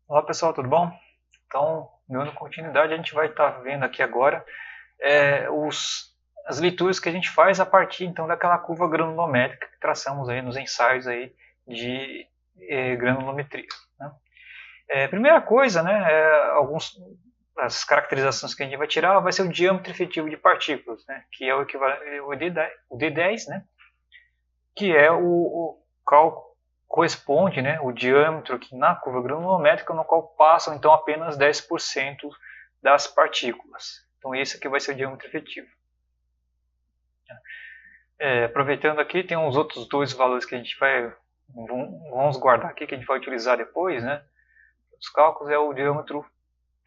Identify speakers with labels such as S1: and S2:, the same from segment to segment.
S1: Olá pessoal, tudo bom? Então, dando continuidade, a gente vai estar vendo aqui agora as leituras que a gente faz a partir então daquela curva granulométrica que traçamos aí nos ensaios aí de granulometria. Né? Primeira coisa, né, as caracterizações que a gente vai tirar vai ser o diâmetro efetivo de partículas, né, que é o equivalente o D10, né, que é o cálculo corresponde, né, o diâmetro aqui na curva granulométrica, no qual passam então apenas 10% das partículas. Então esse aqui vai ser o diâmetro efetivo. Aproveitando aqui, tem uns outros dois valores que a gente vamos guardar aqui, que a gente vai utilizar depois, né? Os cálculos é o diâmetro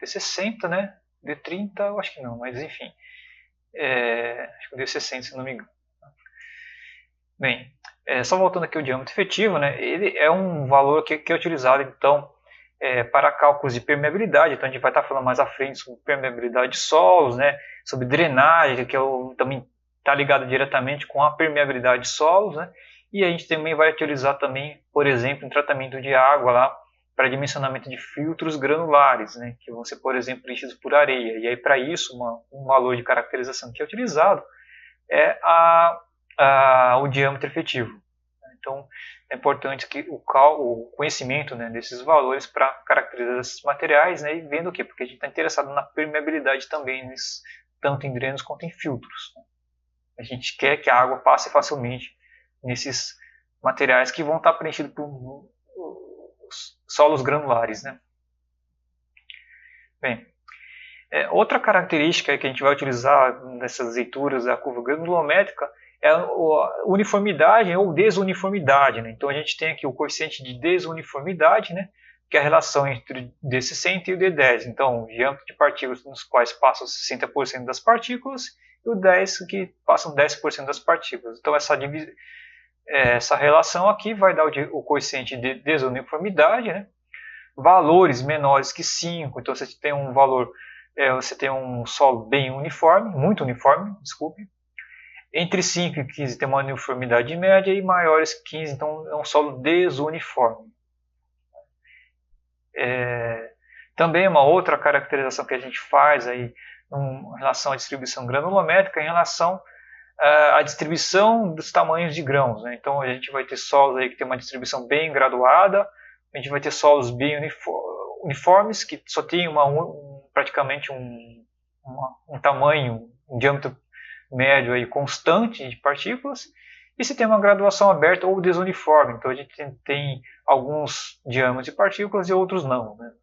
S1: D60, né? D30, eu acho que não, mas enfim. Acho que o D60, se não me engano. Bem, só voltando aqui ao diâmetro efetivo, né, ele é um valor que é utilizado então para cálculos de permeabilidade. Então a gente vai estar falando mais à frente sobre permeabilidade de solos, né, sobre drenagem, que também está ligado diretamente com a permeabilidade de solos, né, e a gente também vai utilizar também, por exemplo, em tratamento de água lá para dimensionamento de filtros granulares, né, que vão ser, por exemplo, preenchidos por areia. E aí para isso um valor de caracterização que é utilizado é o diâmetro efetivo. Então, é importante que o conhecimento, né, desses valores para caracterizar esses materiais, né, e vendo o quê? Porque a gente está interessado na permeabilidade também, tanto em drenos quanto em filtros. Né? A gente quer que a água passe facilmente nesses materiais que vão estar preenchidos por solos granulares. Né? Bem, outra característica que a gente vai utilizar nessas leituras da curva granulométrica é a uniformidade ou desuniformidade. Né? Então a gente tem aqui o coeficiente de desuniformidade, né? Que é a relação entre o D60 e o D10. Então, o diâmetro de partículas nos quais passam 60% das partículas e o 10 que passam 10% das partículas. Então essa relação aqui vai dar o coeficiente de desuniformidade, né? Valores menores que 5, então você tem um valor, você tem um solo bem uniforme, muito uniforme, desculpe. Entre 5 e 15 tem uma uniformidade média e maiores que 15, então é um solo desuniforme. Também uma outra caracterização que a gente faz aí em relação à distribuição granulométrica em relação à distribuição dos tamanhos de grãos. Né? Então a gente vai ter solos aí que tem uma distribuição bem graduada, a gente vai ter solos bem uniformes que só tem praticamente um tamanho, um diâmetro médio aí constante de partículas, e se tem uma graduação aberta ou desuniforme. Então a gente tem alguns diâmetros de partículas e outros não. Né?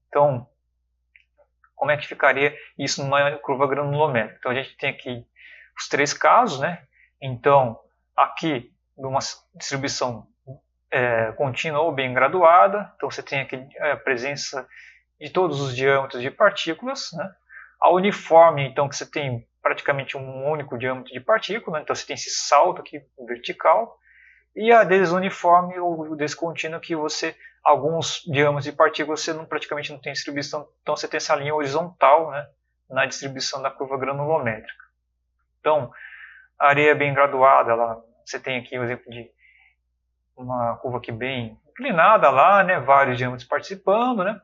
S1: Então, como é que ficaria isso numa curva granulométrica? Então a gente tem aqui os três casos, né? Então, aqui, numa distribuição contínua ou bem graduada, então você tem aqui a presença de todos os diâmetros de partículas, né? A uniforme, então, que você tem praticamente um único diâmetro de partícula, então você tem esse salto aqui vertical, e a desuniforme ou descontínua que alguns diâmetros de partículas você praticamente não tem distribuição, então você tem essa linha horizontal, né, na distribuição da curva granulométrica. Então, a areia bem graduada, você tem aqui o exemplo de uma curva aqui bem inclinada lá, né, vários diâmetros participando, né,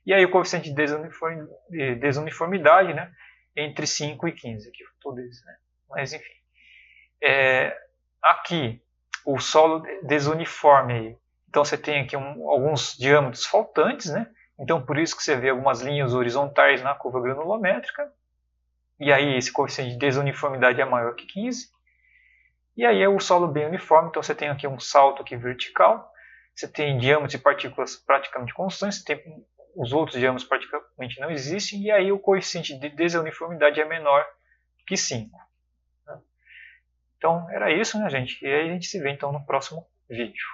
S1: e aí o coeficiente de desuniformidade, né, entre 5 e 15, aqui, tudo isso, né, mas enfim. Aqui, o solo desuniforme, então você tem aqui alguns diâmetros faltantes, né, então por isso que você vê algumas linhas horizontais na curva granulométrica, e aí esse coeficiente de desuniformidade é maior que 15, e aí é o solo bem uniforme, então você tem aqui um salto aqui vertical, você tem diâmetros de partículas praticamente constantes, você tem os outros diâmetros praticamente não existem, e aí o coeficiente de desuniformidade é menor que 5. Então era isso, né, gente? E aí a gente se vê então no próximo vídeo.